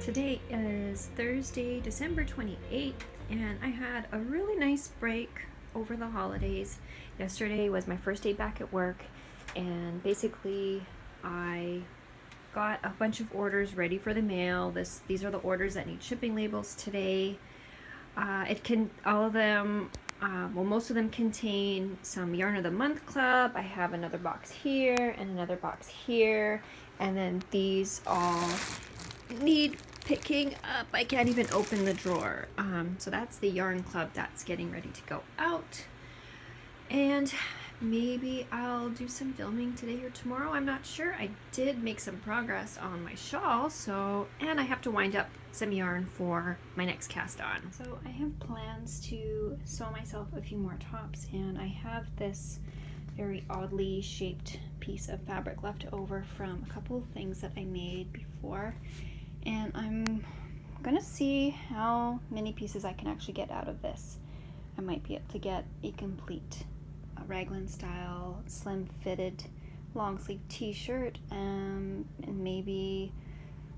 Today is Thursday, December 28th, and I had a really nice break over the holidays. Yesterday was my first day back at work, and basically I got a bunch of orders ready for the mail. These are the orders that need shipping labels today. All of them, most of them contain some Yarn of the Month Club. I have another box here and another box here, and then these all need picking up. I can't even open the drawer. So that's the Yarn Club that's getting ready to go out. And maybe I'll do some filming today or tomorrow. I'm not sure. I did make some progress on my shawl, and I have to wind up some yarn for my next cast on. So I have plans to sew myself a few more tops, and I have this very oddly shaped piece of fabric left over from a couple of things that I made before. And I'm gonna see how many pieces I can actually get out of this. I might be able to get a complete raglan style slim fitted long sleeve t-shirt, and maybe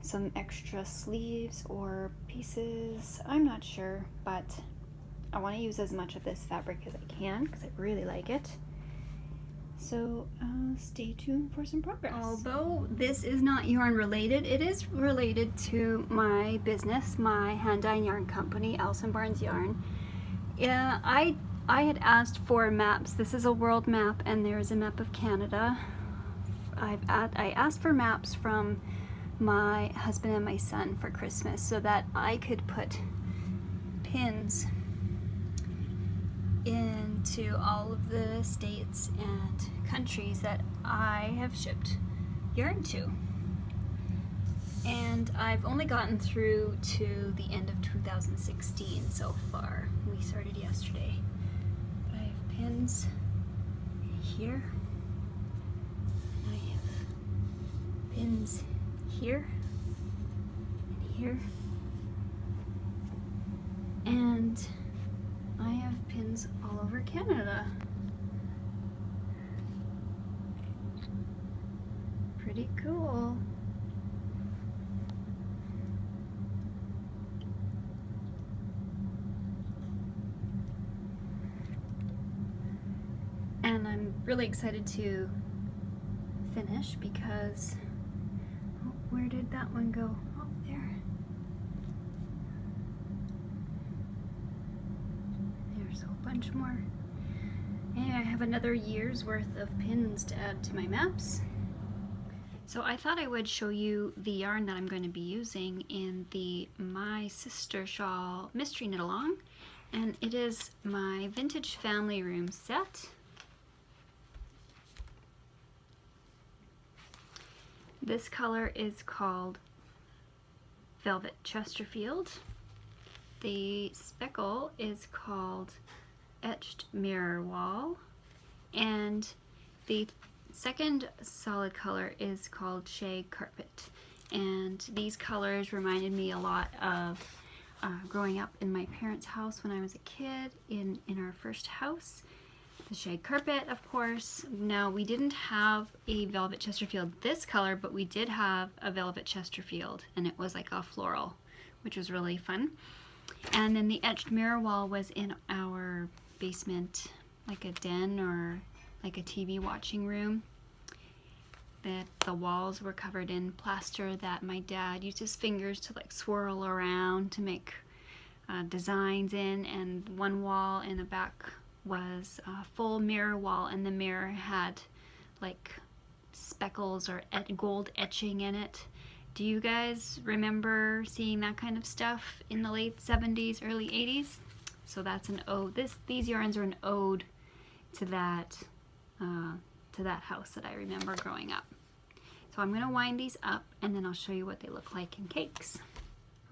some extra sleeves or pieces. I'm not sure, but I want to use as much of this fabric as I can because I really like it. So stay tuned for some progress. Although this is not yarn related, it is related to my business, my hand-dyed yarn company, Allison Barnes Yarn. Yeah, I had asked for maps. This is a world map, and there is a map of Canada. I asked for maps from my husband and my son for Christmas so that I could put pins into all of the states and countries that I have shipped yarn to. And I've only gotten through to the end of 2016 so far. We started yesterday. But I have pins here. And I have pins here and here. And I have pins all over Canada. Pretty cool. And I'm really excited to finish because, oh, where did that one go? Oh, there. There's a whole bunch more. And I have another year's worth of pins to add to my maps. So I thought I would show you the yarn that I'm going to be using in the My Sister Shawl Mystery Knit Along, and it is my Vintage Family Room set. This color is called Velvet Chesterfield. The speckle is called Etched Mirror Wall, and the second solid color is called Shag Carpet. And these colors reminded me a lot of growing up in my parents' house when I was a kid, in our first house. The Shag Carpet, of course. Now, we didn't have a Velvet Chesterfield this color, but we did have a Velvet Chesterfield, and it was like a floral, which was really fun. And then the Etched Mirror Wall was in our basement, like a den or like a TV watching room. That the walls were covered in plaster that my dad used his fingers to like swirl around to make designs in, and one wall in the back was a full mirror wall, and the mirror had like speckles or gold etching in it. Do you guys remember seeing that kind of stuff in the late 70s, early 80s? So that's an ode. These yarns are an ode to that house that I remember growing up. So I'm going to wind these up, and then I'll show you what they look like in cakes.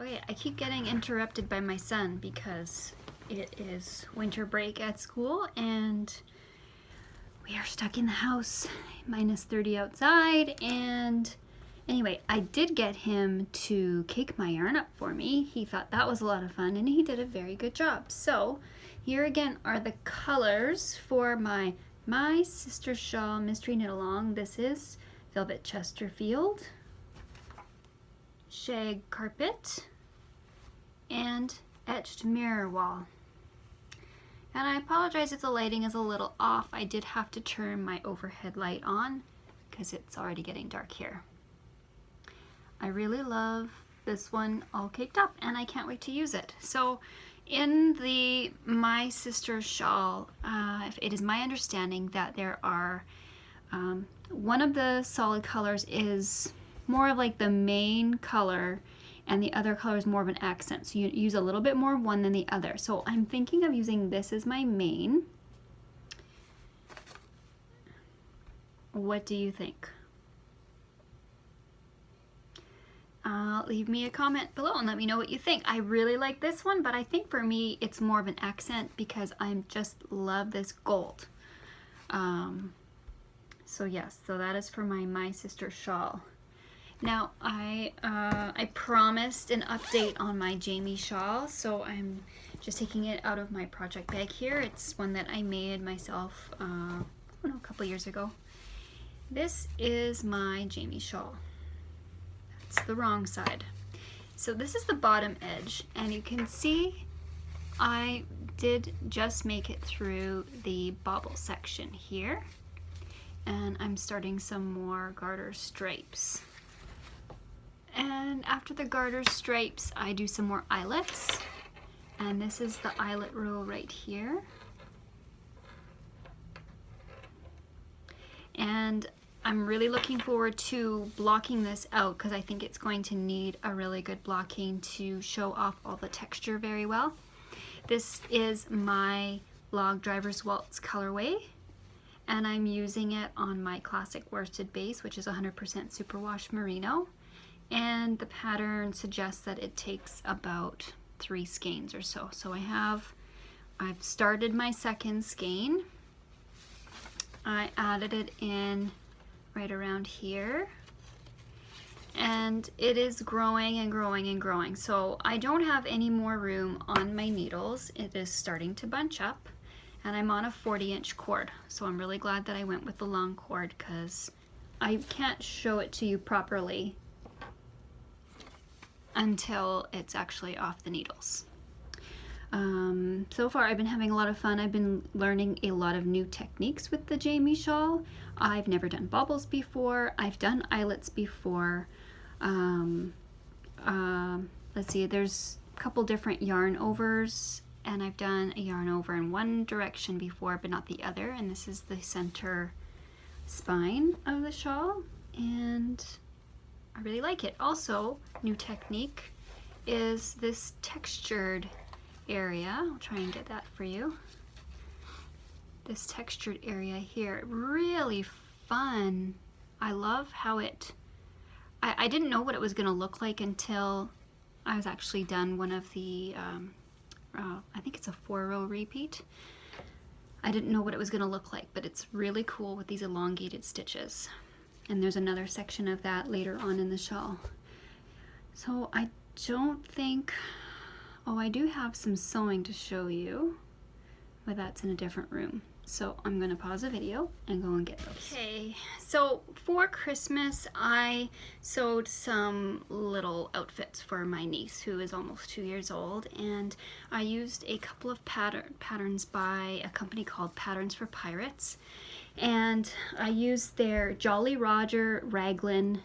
Okay, I keep getting interrupted by my son because it is winter break at school, and we are stuck in the house, minus 30 outside. And anyway, I did get him to cake my yarn up for me. He thought that was a lot of fun, and he did a very good job. So here again are the colors for my Sister Shawl Mystery Knit Along. This is Velvet Chesterfield. shag carpet, and etched mirror wall. And I apologize if the lighting is a little off. I did have to turn my overhead light on because it's already getting dark here. I really love this one all caked up and I can't wait to use it. So in the My Sister shawl, it is my understanding that there are, one of the solid colors is more of like the main color and the other color is more of an accent. So you use a little bit more of one than the other. So I'm thinking of using this as my main. What do you think? Leave me a comment below and let me know what you think. I really like this one, but I think for me it's more of an accent because I just love this gold. So yes, so that is for My Sister shawl. Now I promised an update on my Jamie shawl, so I'm just taking it out of my project bag here. It's one that I made myself I don't know, a couple years ago. This is my Jamie shawl. That's the wrong side. So this is the bottom edge, and you can see I did just make it through the bobble section here, and I'm starting some more garter stripes. And after the garter stripes, I do some more eyelets, and this is the eyelet row right here. And I'm really looking forward to blocking this out because I think it's going to need a really good blocking to show off all the texture very well. This is my Log Driver's Waltz colorway, and I'm using it on my classic worsted base, which is 100% superwash merino. And the pattern suggests that it takes about 3 skeins or so. So I've started my second skein. I added it in right around here, and it is growing and growing and growing. So I don't have any more room on my needles. It is starting to bunch up, and I'm on a 40-inch cord. So I'm really glad that I went with the long cord because I can't show it to you properly until it's actually off the needles. So far I've been having a lot of fun. I've been learning a lot of new techniques with the Jamie shawl. I've never done bobbles before. I've done eyelets before. Let's see, there's a couple different yarn overs, and I've done a yarn over in one direction before but not the other, and this is the center spine of the shawl, and I really like it. Also, new technique is this textured area. I'll try and get that for you. This textured area here, really fun. I love how I didn't know what it was going to look like until I was actually done one of the, I think it's a 4-row repeat. I didn't know what it was going to look like, but it's really cool with these elongated stitches. And there's another section of that later on in the shawl. So I don't think, oh, I do have some sewing to show you, but that's in a different room. So I'm gonna pause the video and go and get those. Okay, so for Christmas, I sewed some little outfits for my niece who is almost 2 years old, and I used a couple of patterns by a company called Patterns for Pirates. And I used their Jolly Roger Raglan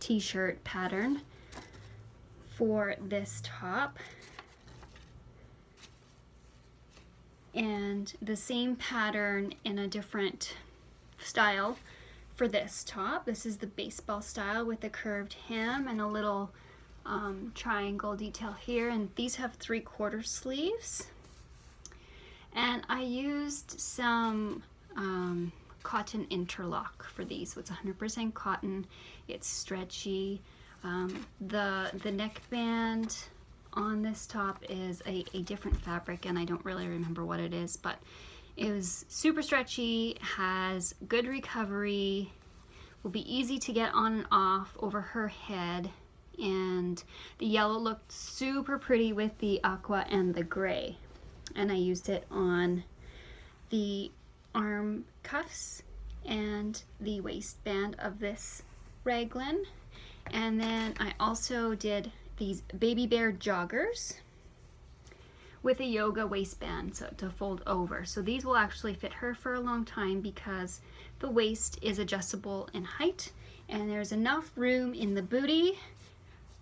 t-shirt pattern for this top, and the same pattern in a different style for this top. This is the baseball style with a curved hem and a little triangle detail here, and these have 3/4 sleeves. And I used some cotton interlock for these. So it's 100% cotton. It's stretchy. The neckband on this top is a different fabric, and I don't really remember what it is, but it was super stretchy, has good recovery, will be easy to get on and off over her head, and the yellow looked super pretty with the aqua and the gray. And I used it on the arm cuffs and the waistband of this raglan. And then I also did these baby bear joggers with a yoga waistband so to fold over. So these will actually fit her for a long time because the waist is adjustable in height, and there's enough room in the booty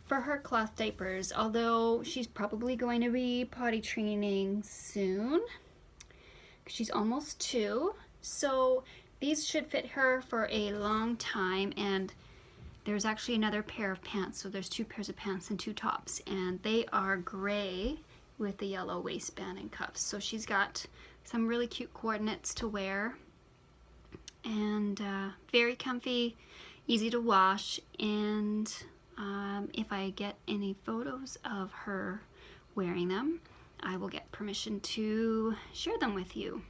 for her cloth diapers, although she's probably going to be potty training soon. She's almost 2, so these should fit her for a long time. And there's actually another pair of pants, so there's 2 pairs of pants and 2 tops, and they are gray with the yellow waistband and cuffs. So she's got some really cute coordinates to wear, and very comfy, easy to wash. And if I get any photos of her wearing them, I will get permission to share them with you.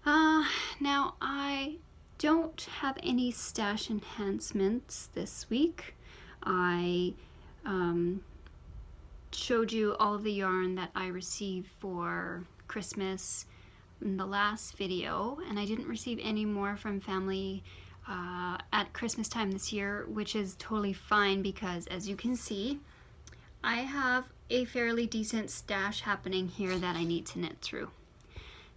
Now I don't have any stash enhancements this week. I showed you all of the yarn that I received for Christmas in the last video, and I didn't receive any more from family at Christmas time this year, which is totally fine because, as you can see, I have a fairly decent stash happening here that I need to knit through.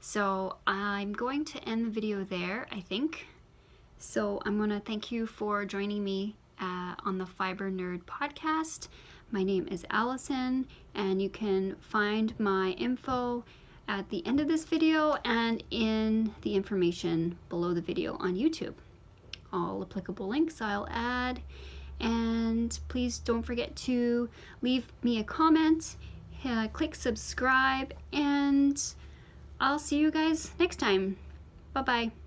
So I'm going to end the video there, I think. So I'm going to thank you for joining me on the Fiber Nerd podcast. My name is Allison, and you can find my info at the end of this video and in the information below the video on YouTube. All applicable links I'll add, and please don't forget to leave me a comment, click subscribe, and I'll see you guys next time. Bye bye.